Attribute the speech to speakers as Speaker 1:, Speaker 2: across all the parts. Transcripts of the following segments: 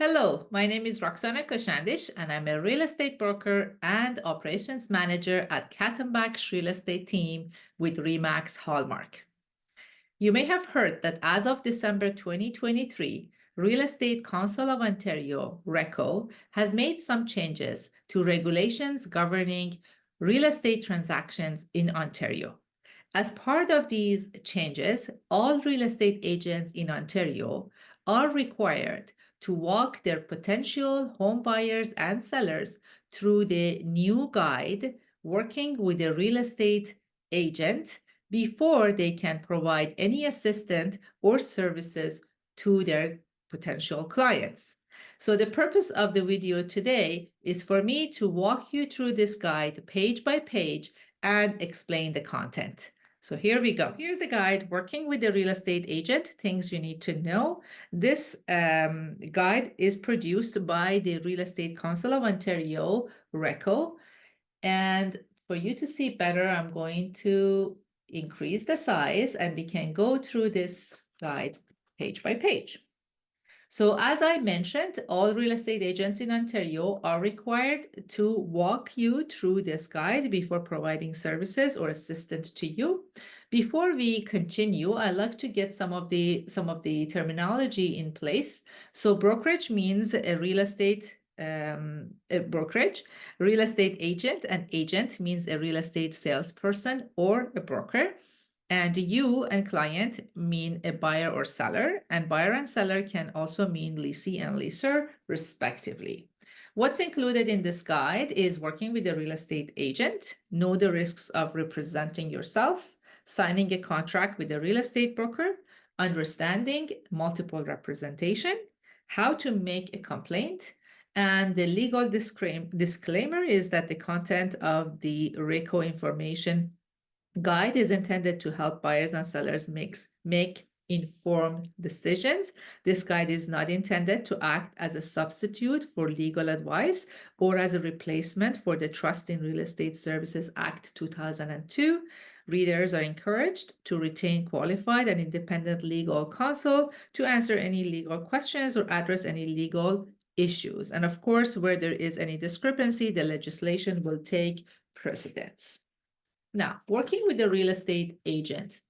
Speaker 1: Hello, my name is Roxana Khoshandish, and I'm a real estate broker and operations manager at Khatambakhsh Real Estate Team with REMAX Hallmark. You may have heard that as of December 2023, Real Estate Council of Ontario, RECO, has made some changes to regulations governing real estate transactions in Ontario. As part of these changes, all real estate agents in Ontario are required to walk their potential home buyers and sellers through the new guide, working with a real estate agent before they can provide any assistance or services to their potential clients. So the purpose of the video today is for me to walk you through this guide page by page and explain the content. So here we go. Here's the guide, Working with a Real Estate Agent, Things You Need to Know. This guide is produced by the Real Estate Council of Ontario, RECO. And for you to see better, I'm going to increase the size and we can go through this guide page by page. So as I mentioned, all real estate agents in Ontario are required to walk you through this guide before providing services or assistance to you. Before we continue, I'd like to get some of the terminology in place. So brokerage means a real estate a brokerage. Real estate agent, an agent means a real estate salesperson or a broker. And you and client mean a buyer or seller, and buyer and seller can also mean leasee and leaser, respectively. What's included in this guide is working with a real estate agent, know the risks of representing yourself, signing a contract with a real estate broker, understanding multiple representation, how to make a complaint, and the legal disclaimer is that the content of the RECO information guide is intended to help buyers and sellers make informed decisions. This guide is not intended to act as a substitute for legal advice or as a replacement for the Trust in Real Estate Services Act 2002. Readers are encouraged to retain qualified and independent legal counsel to answer any legal questions or address any legal issues. And of course, where there is any discrepancy, the legislation will take precedence. Now, working with a real estate agent.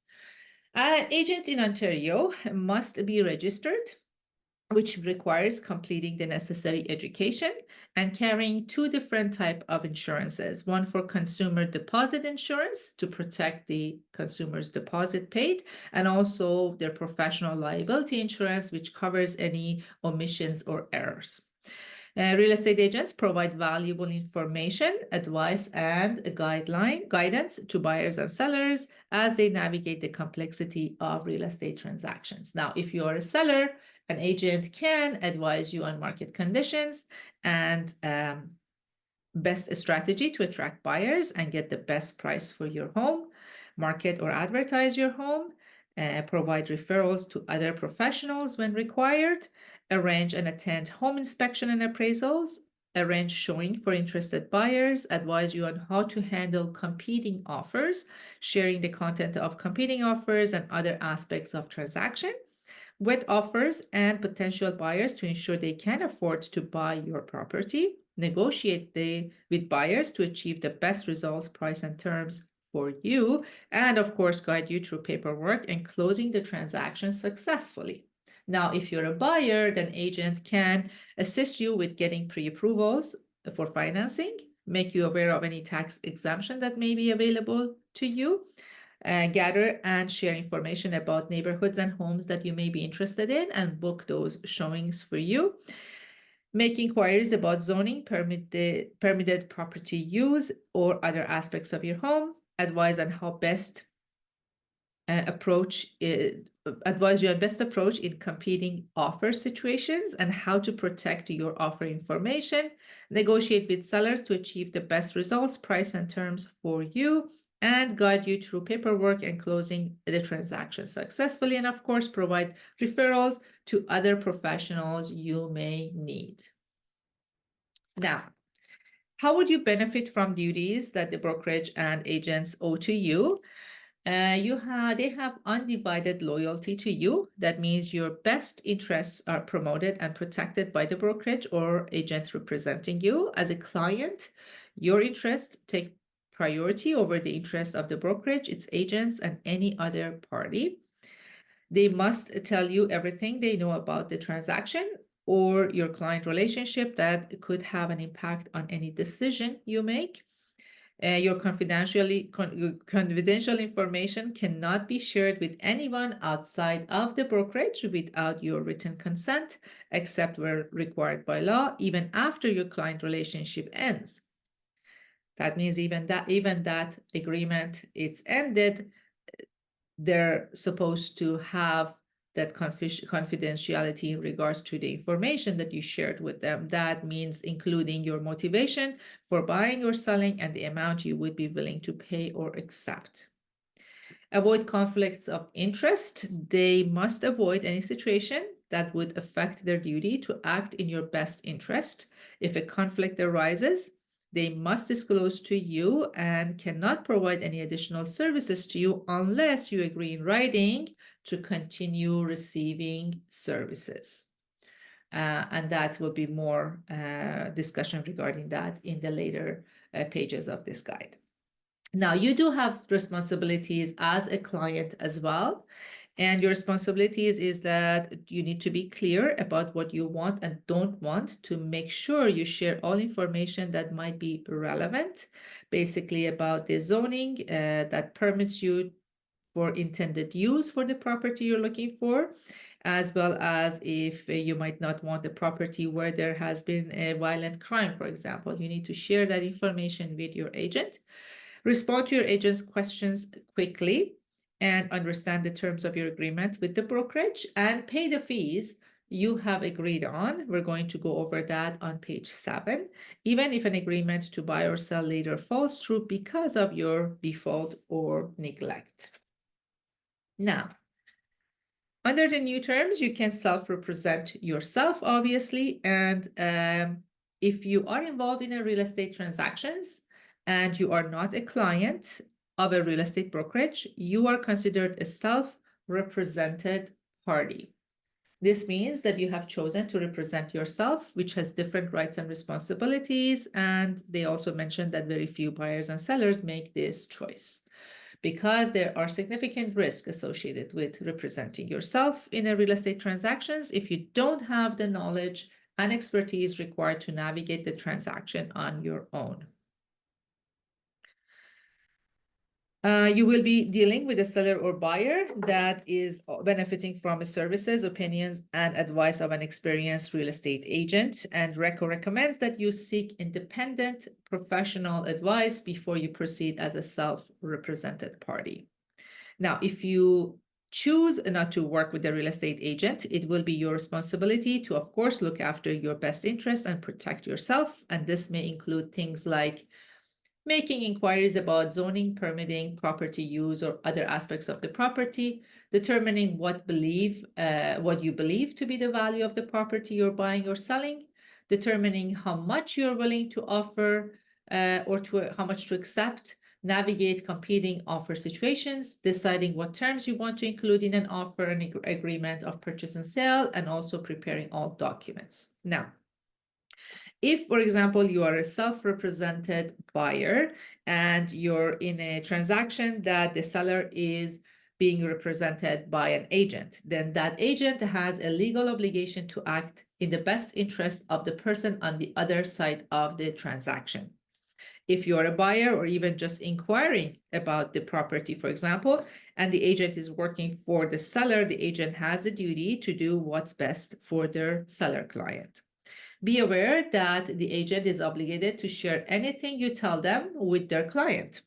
Speaker 1: An agent in Ontario must be registered, which requires completing the necessary education and carrying two different types of insurances. One for consumer deposit insurance to protect the consumer's deposit paid, and also their professional liability insurance, which covers any omissions or errors. Real estate agents provide valuable information, advice, and guidance to buyers and sellers as they navigate the complexity of real estate transactions. Now, if you are a seller, an agent can advise you on market conditions and best strategy to attract buyers and get the best price for your home, market or advertise your home, provide referrals to other professionals when required, arrange and attend home inspection and appraisals, arrange showing for interested buyers, advise you on how to handle competing offers, sharing the content of competing offers and other aspects of transaction, with offers and potential buyers to ensure they can afford to buy your property, negotiate with buyers to achieve the best results, price, and terms for you, and of course, guide you through paperwork and closing the transaction successfully. Now, if you're a buyer, then agent can assist you with getting pre-approvals for financing, make you aware of any tax exemption that may be available to you, gather and share information about neighborhoods and homes that you may be interested in, and book those showings for you. Make inquiries about zoning, permitted property use, or other aspects of your home. Advise on how best advise you on best approach in competing offer situations and how to protect your offer information. Negotiate with sellers to achieve the best results, price, and terms for you, and guide you through paperwork and closing the transaction successfully. And of course, provide referrals to other professionals you may need. Now, how would you benefit from duties that the brokerage and agents owe to you? They have undivided loyalty to you. That means your best interests are promoted and protected by the brokerage or agent representing you. As a client, your interests take priority over the interest of the brokerage, its agents, and any other party. They must tell you everything they know about the transaction or your client relationship that could have an impact on any decision you make. Your confidential information cannot be shared with anyone outside of the brokerage without your written consent, except where required by law, even after your client relationship ends. That means even that agreement it's ended, they're supposed to have that confidentiality in regards to the information that you shared with them. That means including your motivation for buying or selling and the amount you would be willing to pay or accept. Avoid conflicts of interest. They must avoid any situation that would affect their duty to act in your best interest. If a conflict arises, they must disclose to you and cannot provide any additional services to you unless you agree in writing to continue receiving services. And that will be more discussion regarding that in the later pages of this guide. Now, you do have responsibilities as a client as well. And your responsibilities is that you need to be clear about what you want and don't want to make sure you share all information that might be relevant, basically about the zoning that permits you for intended use for the property you're looking for, as well as if you might not want the property where there has been a violent crime, for example. You need to share that information with your agent. Respond to your agent's questions quickly and understand the terms of your agreement with the brokerage and pay the fees you have agreed on. We're going to go over that on page 7, even if an agreement to buy or sell later falls through because of your default or neglect. Now, under the new terms, you can self-represent yourself, obviously, and if you are involved in a real estate transactions, and you are not a client of a real estate brokerage, you are considered a self-represented party. This means that you have chosen to represent yourself, which has different rights and responsibilities. And they also mentioned that very few buyers and sellers make this choice because there are significant risks associated with representing yourself in a real estate transactions if you don't have the knowledge and expertise required to navigate the transaction on your own. You will be dealing with a seller or buyer that is benefiting from services, opinions, and advice of an experienced real estate agent. And RECO recommends that you seek independent professional advice before you proceed as a self-represented party. Now, if you choose not to work with a real estate agent, it will be your responsibility to, of course, look after your best interest and protect yourself. And this may include things like making inquiries about zoning, permitting, property use, or other aspects of the property, determining what you believe to be the value of the property you're buying or selling, determining how much you're willing to offer or how much to accept, navigate competing offer situations, deciding what terms you want to include in an offer and agreement of purchase and sale, and also preparing all documents. Now, if, for example, you are a self-represented buyer and you're in a transaction that the seller is being represented by an agent, then that agent has a legal obligation to act in the best interest of the person on the other side of the transaction. If you are a buyer or even just inquiring about the property, for example, and the agent is working for the seller, the agent has a duty to do what's best for their seller client. Be aware that the agent is obligated to share anything you tell them with their client,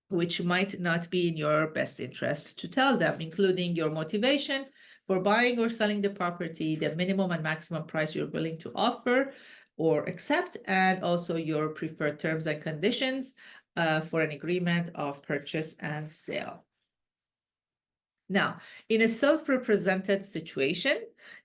Speaker 1: which might not be in your best interest to tell them, including your motivation for buying or selling the property, the minimum and maximum price you're willing to offer or accept, and also your preferred terms and conditions for an agreement of purchase and sale. Now, in a self-represented situation,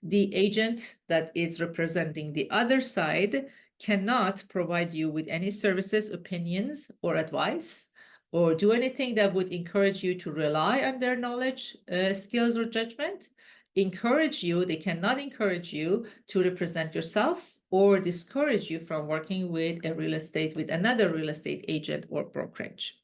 Speaker 1: the agent that is representing the other side cannot provide you with any services, opinions, or advice, or do anything that would encourage you to rely on their knowledge, skills, or judgment. They cannot encourage you to represent yourself or discourage you from working with another real estate agent or brokerage.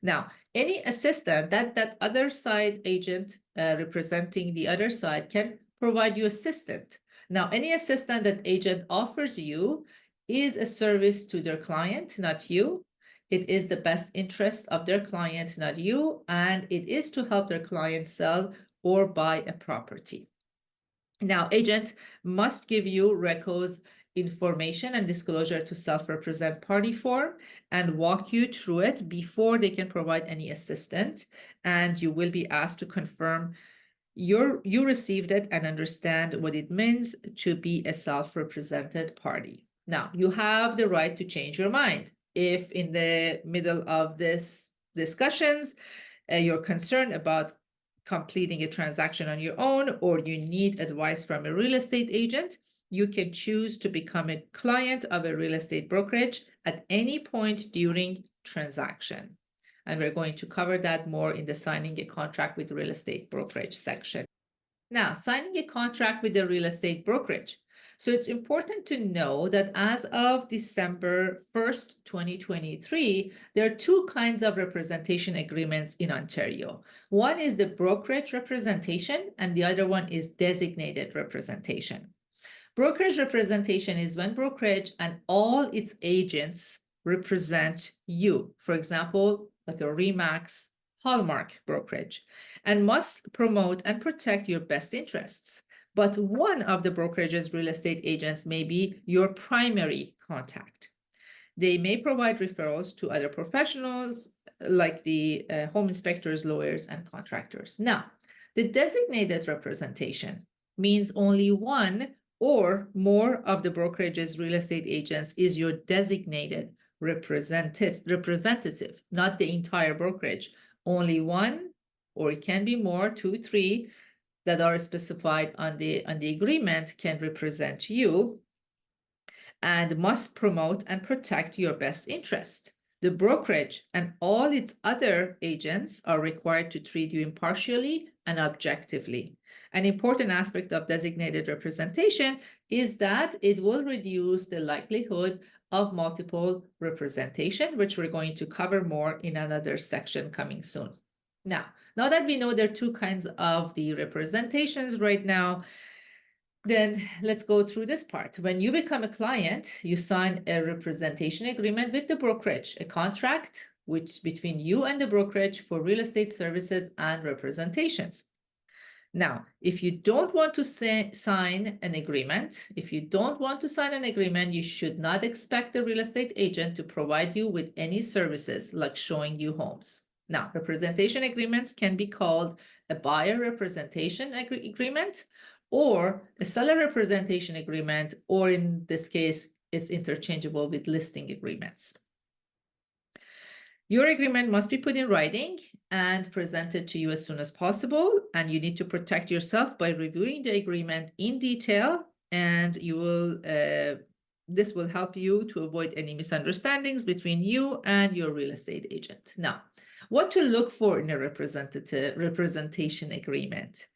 Speaker 1: Now, any assistant that other side agent representing the other side can provide you assistance. Now, any assistant that agent offers you is a service to their client, not you. It is the best interest of their client, not you, and it is to help their client sell or buy a property. Now, agent must give you RECO's information and disclosure to self-represent party form and walk you through it before they can provide any assistance, and you will be asked to confirm you received it and understand what it means to be a self-represented party. Now, you have the right to change your mind. If in the middle of this discussions, you're concerned about completing a transaction on your own, or you need advice from a real estate agent, you can choose to become a client of a real estate brokerage at any point during transaction. And we're going to cover that more in the signing a contract with real estate brokerage section. Now, signing a contract with the real estate brokerage. So it's important to know that as of December 1st, 2023, there are two kinds of representation agreements in Ontario. One is the brokerage representation, and the other one is designated representation. Brokerage representation is when brokerage and all its agents represent you. For example, like a REMAX Hallmark Brokerage, and must promote and protect your best interests. But one of the brokerage's real estate agents may be your primary contact. They may provide referrals to other professionals like the home inspectors, lawyers, and contractors. Now, the designated representation means only one or more of the brokerage's real estate agents is your designated representative, not the entire brokerage. Only one, or it can be more, 2, 3, that are specified on the agreement can represent you and must promote and protect your best interest. The brokerage and all its other agents are required to treat you impartially and objectively. An important aspect of designated representation is that it will reduce the likelihood of multiple representation, which we're going to cover more in another section coming soon. Now that we know there are two kinds of the representations right now, then let's go through this part. When you become a client, you sign a representation agreement with the brokerage, a contract between you and the brokerage for real estate services and representations. Now, if you don't want to sign an agreement, you should not expect the real estate agent to provide you with any services like showing you homes. Now, representation agreements can be called a buyer representation agreement or a seller representation agreement, or in this case, it's interchangeable with listing agreements. Your agreement must be put in writing and presented to you as soon as possible, and you need to protect yourself by reviewing the agreement in detail, and this will help you to avoid any misunderstandings between you and your real estate agent. Now, what to look for in a representation agreement?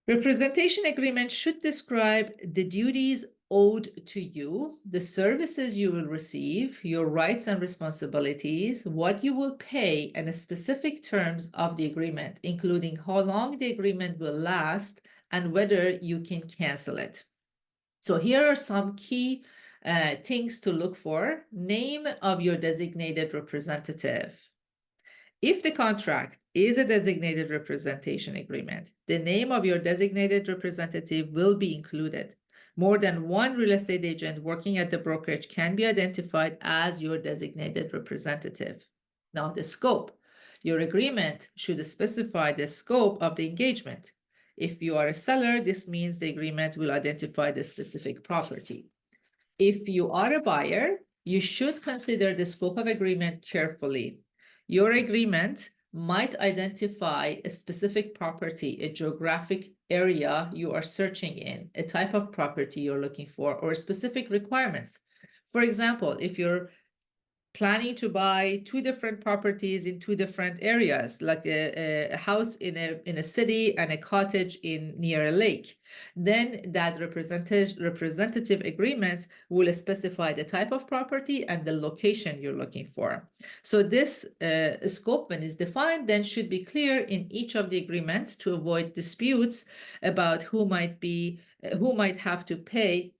Speaker 1: Representation agreement should describe the duties owed to you, the services you will receive, your rights and responsibilities, what you will pay, and the specific terms of the agreement, including how long the agreement will last and whether you can cancel it. So here are some key things to look for. Name of your designated representative. If the contract is a designated representation agreement, the name of your designated representative will be included. More than one real estate agent working at the brokerage can be identified as your designated representative. Now, the scope. Your agreement should specify the scope of the engagement. If you are a seller, this means the agreement will identify the specific property. If you are a buyer, you should consider the scope of agreement carefully. Your agreement might identify a specific property, a geographic area you are searching in, a type of property you're looking for, or specific requirements. For example, if you're planning to buy two different properties in two different areas, like a house in a city and a cottage near a lake, then that representative agreements will specify the type of property and the location you're looking for. So this scope, when it's defined, then should be clear in each of the agreements to avoid disputes about who you might have to pay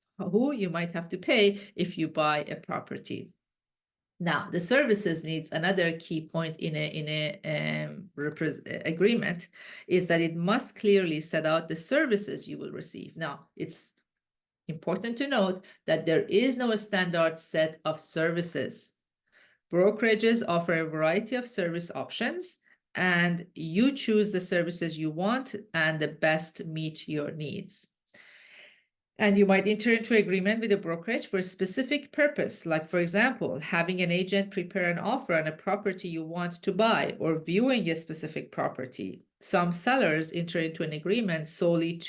Speaker 1: if you buy a property. Now, the services needs, another key point in a agreement, is that it must clearly set out the services you will receive. Now, it's important to note that there is no standard set of services. Brokerages offer a variety of service options, and you choose the services you want and the best meet your needs. And you might enter into agreement with a brokerage for a specific purpose, like, for example, having an agent prepare an offer on a property you want to buy or viewing a specific property. Some sellers enter into an agreement solely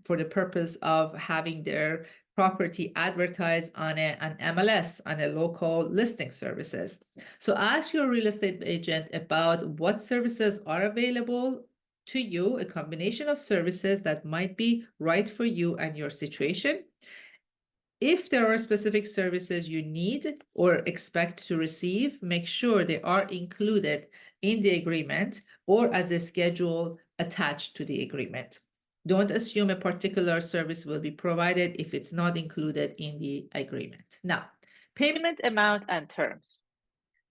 Speaker 1: for the purpose of having their property advertised on an MLS, on a local listing services. So ask your real estate agent about what services are available to you, a combination of services that might be right for you and your situation. If there are specific services you need or expect to receive, make sure they are included in the agreement or as a schedule attached to the agreement. Don't assume a particular service will be provided if it's not included in the agreement. Now, payment amount and terms.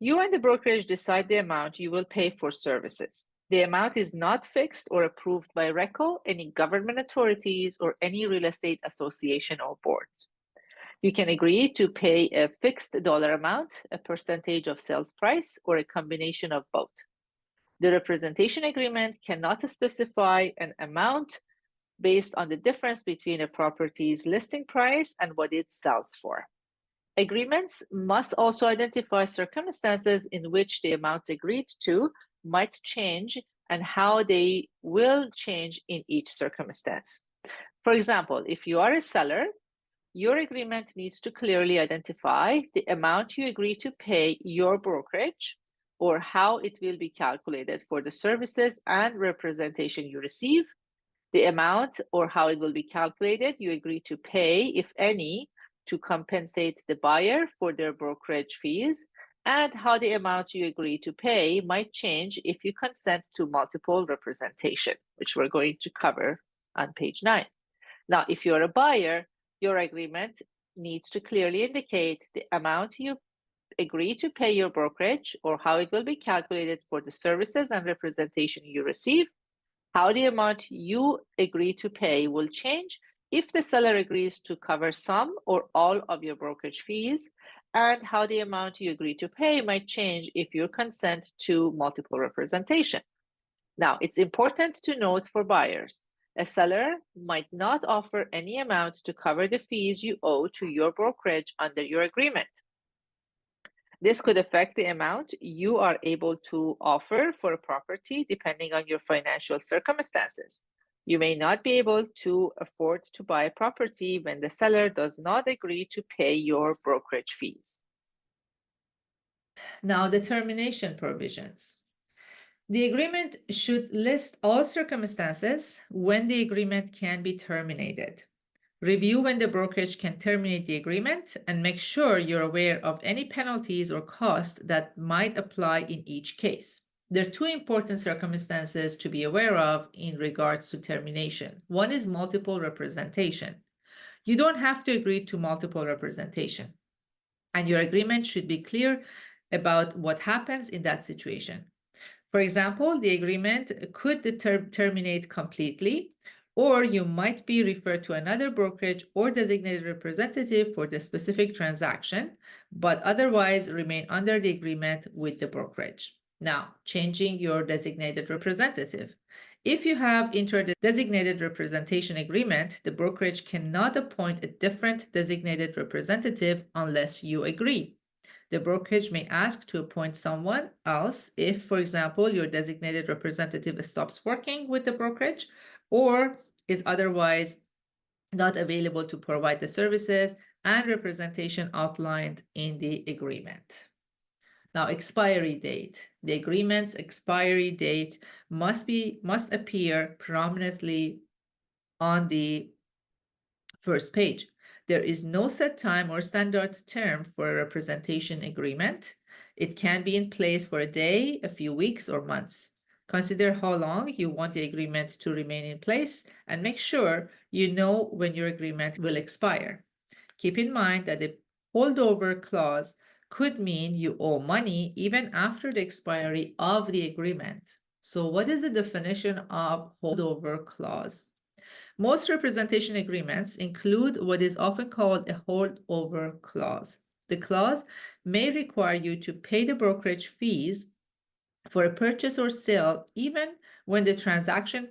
Speaker 1: You and the brokerage decide the amount you will pay for services. The amount is not fixed or approved by RECO, any government authorities, or any real estate association or boards. You can agree to pay a fixed dollar amount, a percentage of sales price, or a combination of both. The representation agreement cannot specify an amount based on the difference between a property's listing price and what it sells for. Agreements must also identify circumstances in which the amount agreed to might change and how they will change in each circumstance. For example, if you are a seller, your agreement needs to clearly identify the amount you agree to pay your brokerage or how it will be calculated for the services and representation you receive, the amount or how it will be calculated you agree to pay, if any, to compensate the buyer for their brokerage fees, and how the amount you agree to pay might change if you consent to multiple representation, which we're going to cover on page 9. Now, if you're a buyer, your agreement needs to clearly indicate the amount you agree to pay your brokerage or how it will be calculated for the services and representation you receive, how the amount you agree to pay will change if the seller agrees to cover some or all of your brokerage fees, and how the amount you agree to pay might change if you consent to multiple representation. Now, it's important to note for buyers, a seller might not offer any amount to cover the fees you owe to your brokerage under your agreement. This could affect the amount you are able to offer for a property depending on your financial circumstances. You may not be able to afford to buy a property when the seller does not agree to pay your brokerage fees. Now, the termination provisions. The agreement should list all circumstances when the agreement can be terminated. Review when the brokerage can terminate the agreement and make sure you're aware of any penalties or costs that might apply in each case. There are two important circumstances to be aware of in regards to termination. One is multiple representation. You don't have to agree to multiple representation, and your agreement should be clear about what happens in that situation. For example, the agreement could terminate completely, or you might be referred to another brokerage or designated representative for the specific transaction, but otherwise remain under the agreement with the brokerage. Now, changing your designated representative. If you have entered a designated representation agreement, the brokerage cannot appoint a different designated representative unless you agree. The brokerage may ask to appoint someone else if, for example, your designated representative stops working with the brokerage or is otherwise not available to provide the services and representation outlined in the agreement. Now, expiry date. The agreement's expiry date must appear prominently on the first page. There is no set time or standard term for a representation agreement. It can be in place for a day, a few weeks, or months. Consider how long you want the agreement to remain in place and make sure you know when your agreement will expire. Keep in mind that the holdover clause could mean you owe money even after the expiry of the agreement. So what is the definition of holdover clause? Most representation agreements include what is often called a holdover clause. The clause may require you to pay the brokerage fees for a purchase or sale even when the transaction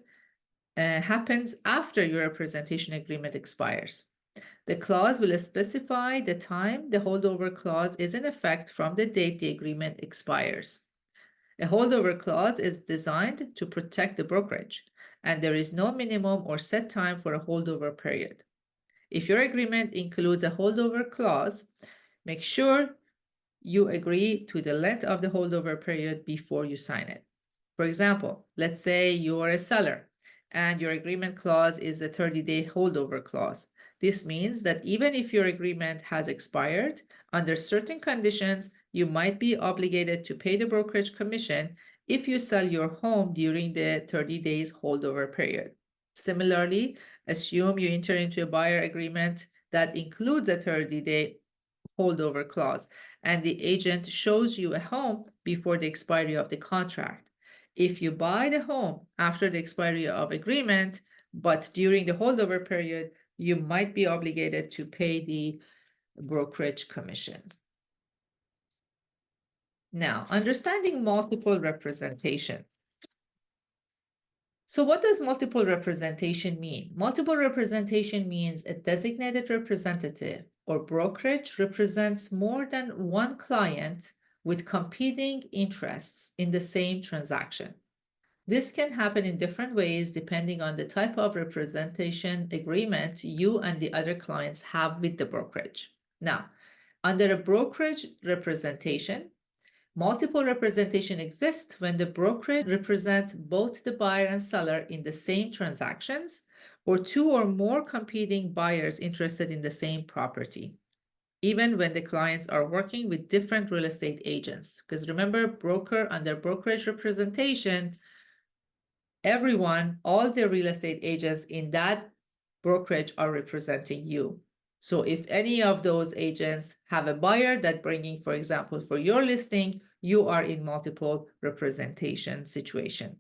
Speaker 1: happens after your representation agreement expires. The clause will specify the time the holdover clause is in effect from the date the agreement expires. A holdover clause is designed to protect the brokerage, and there is no minimum or set time for a holdover period. If your agreement includes a holdover clause, make sure you agree to the length of the holdover period before you sign it. For example, let's say you are a seller and your agreement clause is a 30-day holdover clause. This means that even if your agreement has expired, under certain conditions, you might be obligated to pay the brokerage commission if you sell your home during the 30 days holdover period. Similarly, assume you enter into a buyer agreement that includes a 30-day holdover clause, and the agent shows you a home before the expiry of the contract. If you buy the home after the expiry of agreement, but during the holdover period, you might be obligated to pay the brokerage commission. Now, understanding multiple representation. So what does multiple representation mean? Multiple representation means a designated representative or brokerage represents more than one client with competing interests in the same transaction. This can happen in different ways depending on the type of representation agreement you and the other clients have with the brokerage. Now, under a brokerage representation, multiple representation exists when the brokerage represents both the buyer and seller in the same transactions or two or more competing buyers interested in the same property, even when the clients are working with different real estate agents. Because remember, under brokerage representation, all the real estate agents in that brokerage are representing you. So if any of those agents have a buyer that bringing, for example, for your listing, you are in multiple representation situation.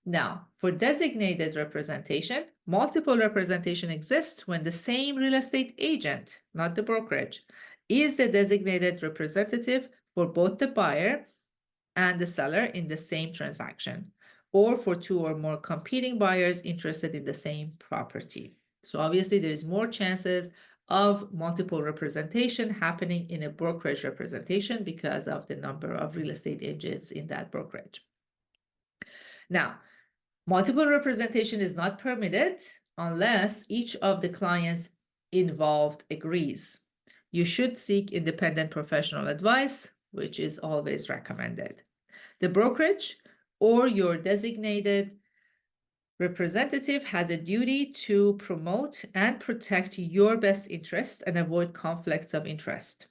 Speaker 1: Now, for designated representation, multiple representation exists when the same real estate agent, not the brokerage, is the designated representative for both the buyer and the seller in the same transaction, or for two or more competing buyers interested in the same property. So obviously there is more chances of multiple representation happening in a brokerage representation because of the number of real estate agents in that brokerage. Now, multiple representation is not permitted unless each of the clients involved agrees. You should seek independent professional advice, which is always recommended. The brokerage or your designated representative has a duty to promote and protect your best interest and avoid conflicts of interest.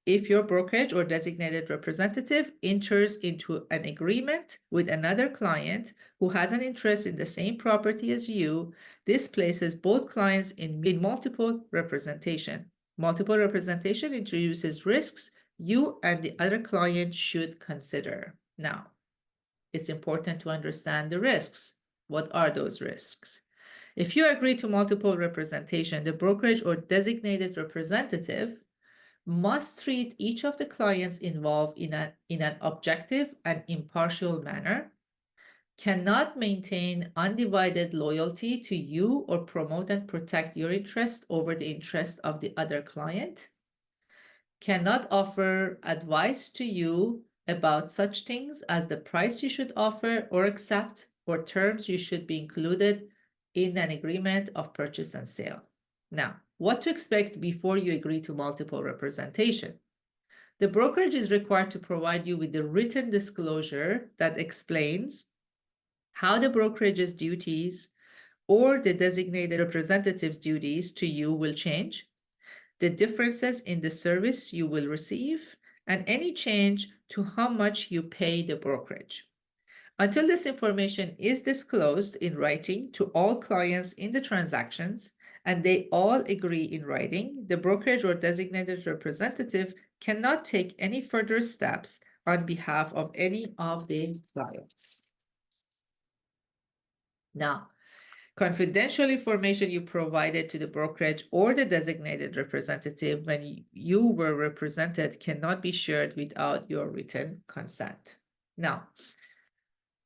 Speaker 1: If your brokerage or designated representative enters into an agreement with another client who has an interest in the same property as you, this places both clients in multiple representation. Multiple representation introduces risks you and the other client should consider. Now, it's important to understand the risks. What are those risks? If you agree to multiple representation, the brokerage or designated representative must treat each of the clients involved in an objective and impartial manner, cannot maintain undivided loyalty to you or promote and protect your interest over the interest of the other client, cannot offer advice to you about such things as the price you should offer or accept or terms you should be included in an agreement of purchase and sale. Now, what to expect before you agree to multiple representation? The brokerage is required to provide you with the written disclosure that explains how the brokerage's duties or the designated representative's duties to you will change, the differences in the service you will receive, and any change to how much you pay the brokerage. Until this information is disclosed in writing to all clients in the transactions, and they all agree in writing, the brokerage or designated representative cannot take any further steps on behalf of any of the clients. Now, confidential information you provided to the brokerage or the designated representative when you were represented cannot be shared without your written consent. Now,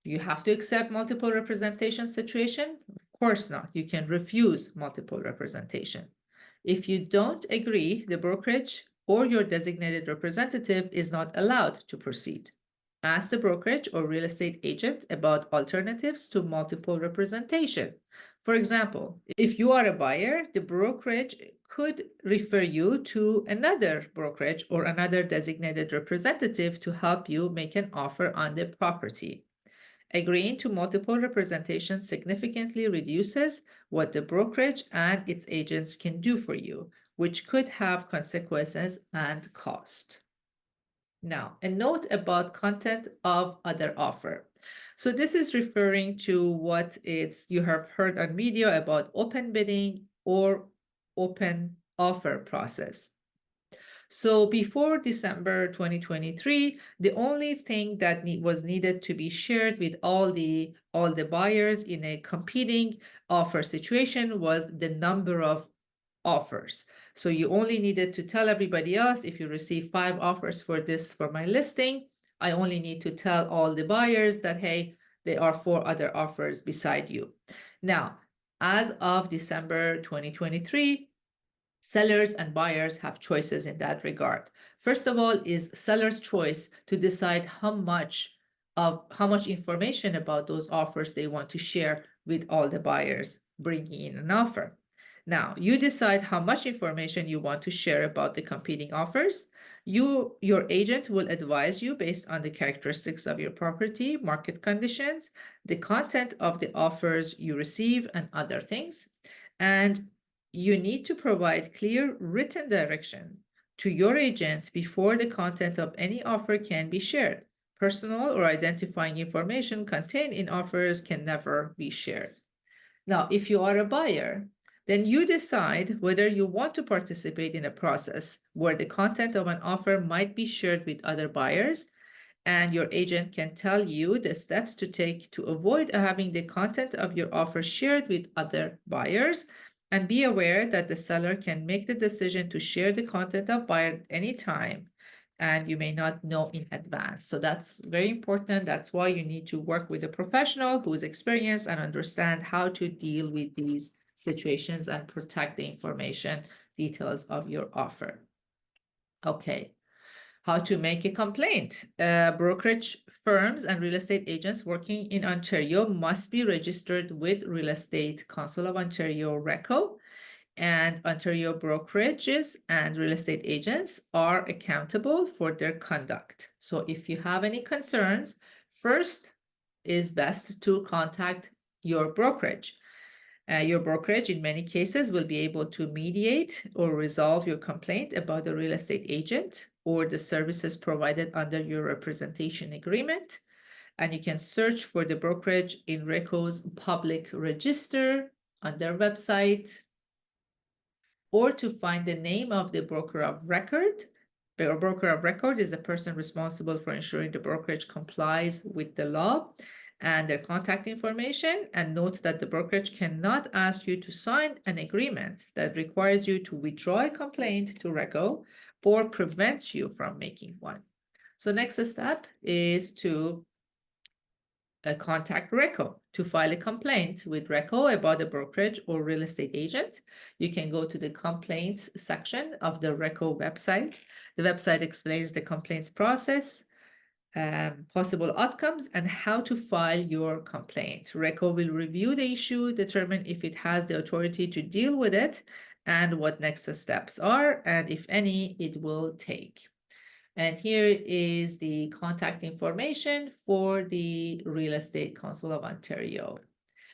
Speaker 1: you have to accept multiple representation situation? Of course not. You can refuse multiple representation. If you don't agree, the brokerage or your designated representative is not allowed to proceed. Ask the brokerage or real estate agent about alternatives to multiple representation. For example, if you are a buyer, the brokerage could refer you to another brokerage or another designated representative to help you make an offer on the property. Agreeing to multiple representation significantly reduces what the brokerage and its agents can do for you, which could have consequences and cost. Now, a note about content of other offer. So this is referring to what you have heard on video about open bidding or open offer process. So before December 2023, the only thing that was needed to be shared with all the buyers in a competing offer situation was the number of offers. So you only needed to tell everybody else, if you receive 5 offers for my listing, I only need to tell all the buyers that, hey, there are 4 other offers beside you. Now, as of December 2023, sellers and buyers have choices in that regard. First of all is seller's choice to decide how much information about those offers they want to share with all the buyers bringing in an offer. Now, you decide how much information you want to share about the competing offers. Your agent will advise you based on the characteristics of your property, market conditions, the content of the offers you receive, and other things. And you need to provide clear written direction to your agent before the content of any offer can be shared. Personal or identifying information contained in offers can never be shared. Now, if you are a buyer, then you decide whether you want to participate in a process where the content of an offer might be shared with other buyers, and your agent can tell you the steps to take to avoid having the content of your offer shared with other buyers. And be aware that the seller can make the decision to share the content of buyer at any time, and you may not know in advance. So that's very important. That's why you need to work with a professional who is experienced and understand how to deal with these situations and protect the information details of your offer. Okay. How to make a complaint. Brokerage firms and real estate agents working in Ontario must be registered with Real Estate Council of Ontario RECO, and Ontario brokerages and real estate agents are accountable for their conduct. So if you have any concerns, first is best to contact your brokerage. Your brokerage, in many cases, will be able to mediate or resolve your complaint about the real estate agent or the services provided under your representation agreement. And you can search for the brokerage in RECO's public register on their website, or to find the name of the broker of record. The broker of record is a person responsible for ensuring the brokerage complies with the law, and their contact information. And note that the brokerage cannot ask you to sign an agreement that requires you to withdraw a complaint to RECO or prevents you from making one. So next step is to contact RECO to file a complaint with RECO about a brokerage or real estate agent. You can go to the complaints section of the RECO website. The website explains the complaints process, possible outcomes, and how to file your complaint. RECO will review the issue, determine if it has the authority to deal with it, and what next steps are, and if any, it will take. And here is the contact information for the Real Estate Council of Ontario.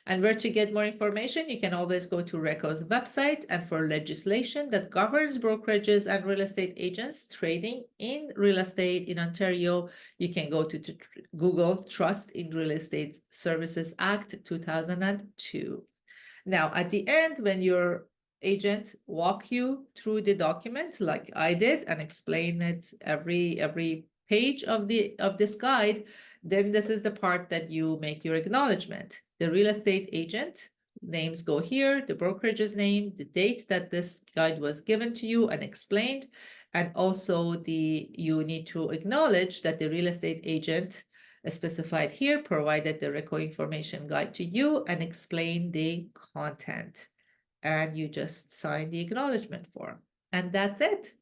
Speaker 1: And where to get more information, you can always go to RECO's website. And for legislation that governs brokerages and real estate agents trading in real estate in Ontario, you can go to Google Trust in Real Estate Services Act 2002. Now, at the end, when your agent walk you through the document like I did and explain it every page of this guide, then this is the part that you make your acknowledgement. The real estate agent names go here, the brokerage's name, the date that this guide was given to you and explained, and also you need to acknowledge that the real estate agent specified here provided the RECO information guide to you and explain the content. And you just sign the acknowledgement form. And that's it.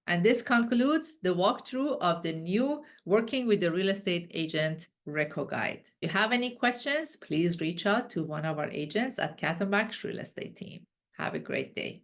Speaker 1: And this concludes the walkthrough of the new Working with the Real Estate Agent RECO guide. If you have any questions, please reach out to one of our agents at Khatambakhsh Real Estate Team. Have a great day.